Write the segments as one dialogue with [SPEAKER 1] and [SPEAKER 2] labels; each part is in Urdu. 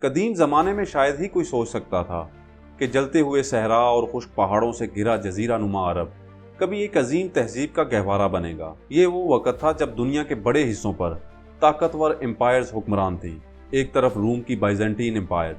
[SPEAKER 1] قدیم زمانے میں شاید ہی کوئی سوچ سکتا تھا کہ جلتے ہوئے صحرا اور خشک پہاڑوں سے گھرا جزیرہ نما عرب کبھی ایک عظیم تہذیب کا گہوارہ بنے گا۔ یہ وہ وقت تھا جب دنیا کے بڑے حصوں پر طاقتور امپائرز حکمران تھی۔ ایک طرف روم کی بائزنٹین امپائر،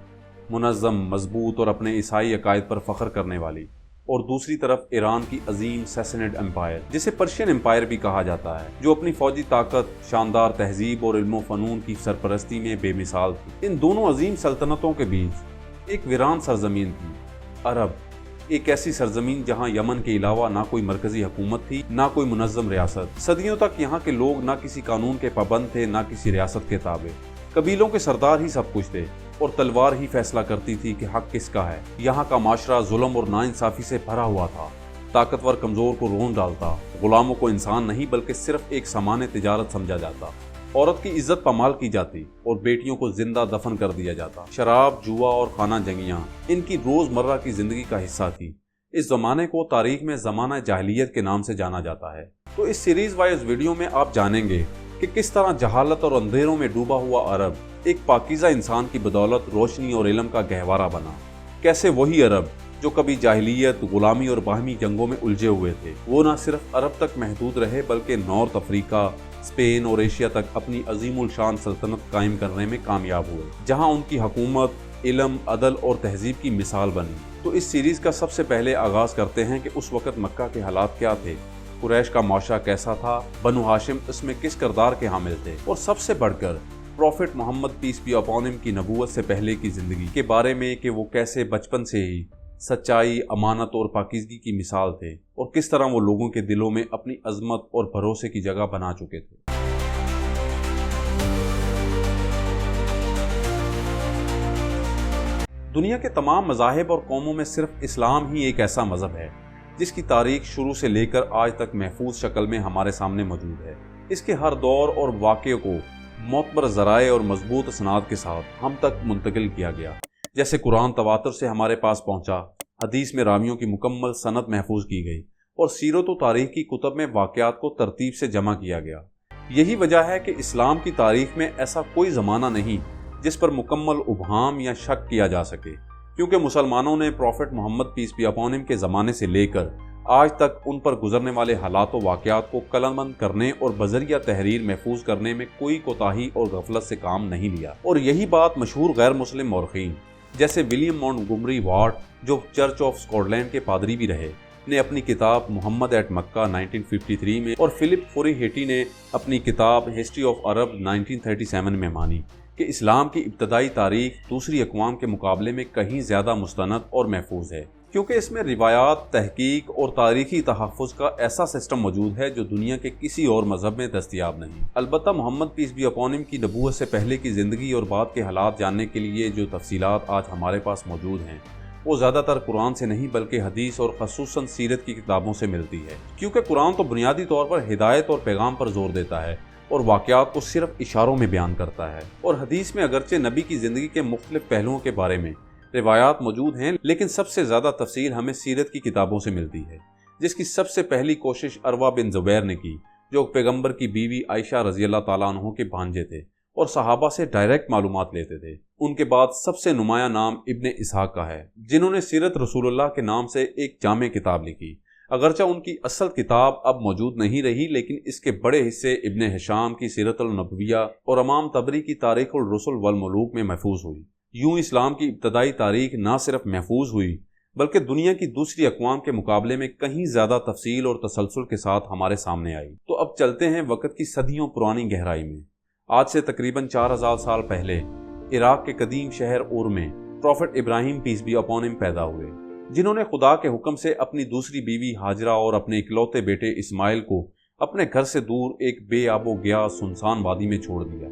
[SPEAKER 1] منظم، مضبوط اور اپنے عیسائی عقائد پر فخر کرنے والی، اور دوسری طرف ایران کی عظیم سیسنڈ امپائر، جسے پرشین امپائر بھی کہا جاتا ہے، جو اپنی فوجی طاقت، شاندار تہذیب اور علم و فنون کی سرپرستی میں بے مثال تھی۔ ان دونوں عظیم سلطنتوں کے بیچ ایک ویران سرزمین تھی، عرب، ایک ایسی سرزمین جہاں یمن کے علاوہ نہ کوئی مرکزی حکومت تھی، نہ کوئی منظم ریاست۔ صدیوں تک یہاں کے لوگ نہ کسی قانون کے پابند تھے، نہ کسی ریاست کے تابع۔ قبیلوں کے سردار ہی سب کچھ تھے، اور تلوار ہی فیصلہ کرتی تھی کہ حق کس کا ہے۔ یہاں کا معاشرہ ظلم اور ناانصافی سے بھرا ہوا تھا۔ طاقتور کمزور کو رون ڈالتا، غلاموں کو انسان نہیں بلکہ صرف ایک سامان تجارت سمجھا جاتا۔ عورت کی عزت پامال کی جاتی اور بیٹیوں کو زندہ دفن کر دیا جاتا۔ شراب، جوا اور خانہ جنگیاں ان کی روزمرہ کی زندگی کا حصہ تھی۔ اس زمانے کو تاریخ میں زمانہ جاہلیت کے نام سے جانا جاتا ہے۔ تو اس سیریز وائز ویڈیو میں آپ جانیں گے کہ کس طرح جہالت اور اندھیروں میں ڈوبا ہوا عرب ایک پاکیزہ انسان کی بدولت روشنی اور علم کا گہوارہ بنا۔ کیسے وہی عرب جو کبھی جاہلیت، غلامی اور باہمی جنگوں میں الجھے ہوئے تھے، وہ نہ صرف عرب تک محدود رہے بلکہ نارتھ افریقہ، اسپین اور ایشیا تک اپنی عظیم الشان سلطنت قائم کرنے میں کامیاب ہوئے، جہاں ان کی حکومت علم، عدل اور تہذیب کی مثال بنی۔ تو اس سیریز کا سب سے پہلے آغاز کرتے ہیں کہ اس وقت مکہ کے حالات کیا تھے، قریش کا معاشرہ کیسا تھا، بنو ہاشم اس میں کس کردار کے حامل تھے، اور سب سے بڑھ کر prophet Muhammad peace be upon him کی نبوت سے پہلے کی زندگی کے بارے میں کہ وہ کیسے بچپن سے ہی سچائی، امانت اور پاکیزگی کی مثال تھے، اور کس طرح وہ لوگوں کے دلوں میں اپنی عظمت اور بھروسے کی جگہ بنا چکے تھے۔ دنیا کے تمام مذاہب اور قوموں میں صرف اسلام ہی ایک ایسا مذہب ہے جس کی تاریخ شروع سے لے کر آج تک محفوظ شکل میں ہمارے سامنے موجود ہے۔ اس کے ہر دور اور واقعے کو معتبر ذرائع اور مضبوط اسناد کے ساتھ ہم تک منتقل کیا گیا، جیسے قرآن تواتر سے ہمارے پاس پہنچا، حدیث میں راویوں کی مکمل سند محفوظ کی گئی، اور سیرت و تاریخ کی کتب میں واقعات کو ترتیب سے جمع کیا گیا۔ یہی وجہ ہے کہ اسلام کی تاریخ میں ایسا کوئی زمانہ نہیں جس پر مکمل ابہام یا شک کیا جا سکے، کیونکہ مسلمانوں نے prophet Muhammad peace be upon him کے زمانے سے لے کر آج تک ان پر گزرنے والے حالات و واقعات کو قلم بند کرنے اور بذریعہ تحریر محفوظ کرنے میں کوئی کوتاہی اور غفلت سے کام نہیں لیا۔ اور یہی بات مشہور غیر مسلم مورخین جیسے ولیم مونٹگومری واٹ، جو چرچ آف اسکاٹ لینڈ کے پادری بھی رہے، نے اپنی کتاب محمد ایٹ مکہ 1953 میں، اور فلپ فوری ہیٹی نے اپنی کتاب ہسٹری آف عرب 1937 میں مانی کہ اسلام کی ابتدائی تاریخ دوسری اقوام کے مقابلے میں کہیں زیادہ مستند اور محفوظ ہے، کیونکہ اس میں روایات، تحقیق اور تاریخی تحفظ کا ایسا سسٹم موجود ہے جو دنیا کے کسی اور مذہب میں دستیاب نہیں۔ البتہ محمد پیس بی اپون ہم کی نبوت سے پہلے کی زندگی اور بعد کے حالات جاننے کے لیے جو تفصیلات آج ہمارے پاس موجود ہیں، وہ زیادہ تر قرآن سے نہیں بلکہ حدیث اور خصوصاً سیرت کی کتابوں سے ملتی ہے، کیونکہ قرآن تو بنیادی طور پر ہدایت اور پیغام پر زور دیتا ہے اور واقعات کو صرف اشاروں میں بیان کرتا ہے، اور حدیث میں اگرچہ نبی کی زندگی کے مختلف پہلوؤں کے بارے میں روایات موجود ہیں، لیکن سب سے زیادہ تفصیل ہمیں سیرت کی کتابوں سے ملتی ہے، جس کی سب سے پہلی کوشش عروہ بن زبیر نے کی، جو پیغمبر کی بیوی عائشہ رضی اللہ تعالیٰ عنہ کے بھانجے تھے اور صحابہ سے ڈائریکٹ معلومات لیتے تھے۔ ان کے بعد سب سے نمایاں نام ابن اسحاق کا ہے، جنہوں نے سیرت رسول اللہ کے نام سے ایک جامع کتاب لکھی۔ اگرچہ ان کی اصل کتاب اب موجود نہیں رہی، لیکن اس کے بڑے حصے ابن ہشام کی سیرت النبویہ اور امام طبری کی تاریخ الرسل والملوک میں محفوظ ہوئی۔ یوں اسلام کی ابتدائی تاریخ نہ صرف محفوظ ہوئی بلکہ دنیا کی دوسری اقوام کے مقابلے میں کہیں زیادہ تفصیل اور تسلسل کے ساتھ ہمارے سامنے آئی۔ تو اب چلتے ہیں وقت کی صدیوں پرانی گہرائی میں۔ آج سے تقریباً 4000 سال پہلے عراق کے قدیم شہر اور میں prophet Ibrahim peace be upon him پیدا ہوئے، جنہوں نے خدا کے حکم سے اپنی دوسری بیوی ہاجرہ اور اپنے اکلوتے بیٹے اسماعیل کو اپنے گھر سے دور ایک بے آب و گیا سنسان وادی میں چھوڑ دیا،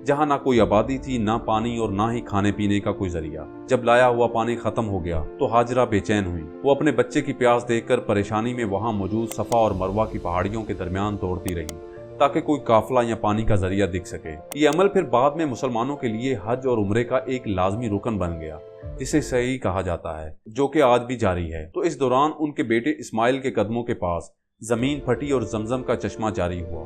[SPEAKER 1] جہاں نہ کوئی آبادی تھی، نہ پانی اور نہ ہی کھانے پینے کا کوئی ذریعہ۔ جب لایا ہوا پانی ختم ہو گیا تو ہاجرہ بے چین ہوئی۔ وہ اپنے بچے کی پیاس دیکھ کر پریشانی میں وہاں موجود صفا اور مروہ کی پہاڑیوں کے درمیان دوڑتی رہی تاکہ کوئی قافلہ یا پانی کا ذریعہ دکھ سکے۔ یہ عمل پھر بعد میں مسلمانوں کے لیے حج اور عمرے کا ایک لازمی رکن بن گیا، جسے صحیح کہا جاتا ہے، جو کہ آج بھی جاری ہے۔ تو اس دوران ان کے بیٹے اسماعیل کے قدموں کے پاس زمین پھٹی اور زمزم کا چشمہ جاری ہوا،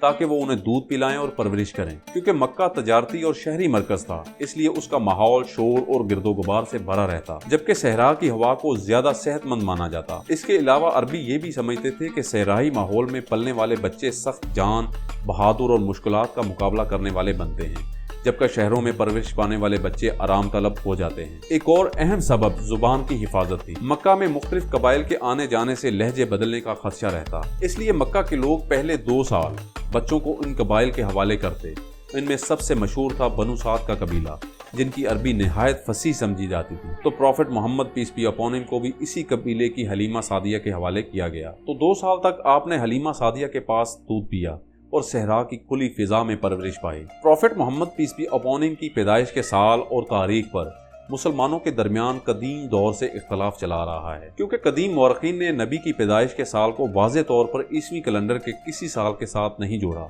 [SPEAKER 1] تاکہ وہ انہیں دودھ پلائیں اور پرورش کریں۔ کیونکہ مکہ تجارتی اور شہری مرکز تھا، اس لیے اس کا ماحول شور اور گرد و غبار سے بھرا رہتا، جبکہ صحرا کی ہوا کو زیادہ صحت مند مانا جاتا۔ اس کے علاوہ عربی یہ بھی سمجھتے تھے کہ صحرائی ماحول میں پلنے والے بچے سخت جان، بہادر اور مشکلات کا مقابلہ کرنے والے بنتے ہیں، جبکہ شہروں میں پرورش پانے والے بچے آرام طلب ہو جاتے ہیں۔ ایک اور اہم سبب زبان کی حفاظت تھی۔ مکہ میں مختلف قبائل کے آنے جانے سے لہجے بدلنے کا خدشہ رہتا، اس لیے مکہ کے لوگ پہلے 2 سال بچوں کو ان قبائل کے حوالے کرتے۔ ان میں سب سے مشہور تھا بنو سعد کا قبیلہ، جن کی عربی نہایت فصیح سمجھی جاتی تھی، تو prophet Muhammad peace be upon him کو بھی اسی قبیلے کی حلیمہ سعدیہ کے حوالے کیا گیا۔ تو 2 سال تک آپ نے حلیمہ سعدیہ کے پاس دودھ پیا اور صحرا کی کھلی فضا میں پرورش پائی۔ Prophet Muhammad peace be upon him کی پیدائش کے سال اور تاریخ پر مسلمانوں کے درمیان قدیم دور سے اختلاف چلا رہا ہے، کیونکہ قدیم مورخین نے نبی کی پیدائش کے سال کو واضح طور پر عیسوی کیلنڈر کے کسی سال کے ساتھ نہیں جوڑا۔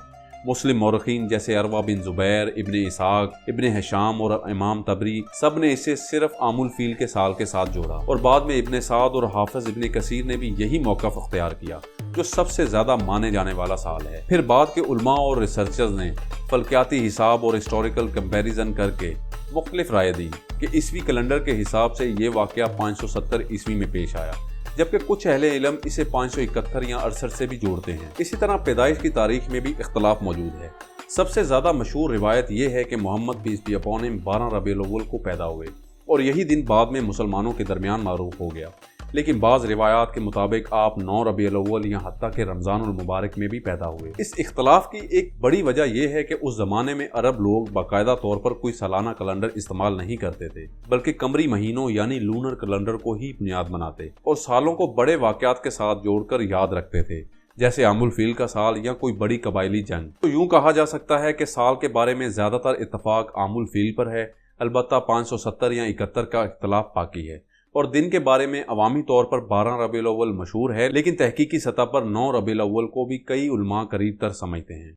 [SPEAKER 1] مسلم مورخین جیسے عروہ بن زبیر، ابن اسحاق، ابن ہشام اور امام طبری سب نے اسے صرف عام الفیل کے سال کے ساتھ جوڑا، اور بعد میں ابن سعد اور حافظ ابن کثیر نے بھی یہی موقف اختیار کیا، جو سب سے زیادہ مانے جانے والا سال ہے۔ پھر بعد کے علماء اور ریسرچرز نے فلکیاتی حساب اور ہسٹوریکل کمپیریزن کر کے مختلف رائے دی کہ عیسوی کیلنڈر کے حساب سے یہ واقعہ 570 عیسوی میں پیش آیا، جبکہ کچھ اہل علم اسے 571 یا 68 سے بھی جوڑتے ہیں۔ اسی طرح پیدائش کی تاریخ میں بھی اختلاف موجود ہے۔ سب سے زیادہ مشہور روایت یہ ہے کہ محمد پیس بی اپون ہم 12 ربیع الاول کو پیدا ہوئے، اور یہی دن بعد میں مسلمانوں کے درمیان معروف ہو گیا، لیکن بعض روایات کے مطابق آپ 9 ربیع الاول یا حتیٰ کہ رمضان المبارک میں بھی پیدا ہوئے۔ اس اختلاف کی ایک بڑی وجہ یہ ہے کہ اس زمانے میں عرب لوگ باقاعدہ طور پر کوئی سالانہ کیلنڈر استعمال نہیں کرتے تھے، بلکہ قمری مہینوں یعنی لونر کیلنڈر کو ہی بنیاد بناتے اور سالوں کو بڑے واقعات کے ساتھ جوڑ کر یاد رکھتے تھے، جیسے عام الفیل کا سال یا کوئی بڑی قبائلی جنگ۔ تو یوں کہا جا سکتا ہے کہ سال کے بارے میں زیادہ تر اتفاق عام الفیل پر ہے، البتہ 570 یا 71 کا اختلاف باقی ہے، اور دن کے بارے میں عوامی طور پر 12 ربیع الاول مشہور ہے، لیکن تحقیقی سطح پر 9 ربیع الاول کو بھی کئی علماء قریب تر سمجھتے ہیں۔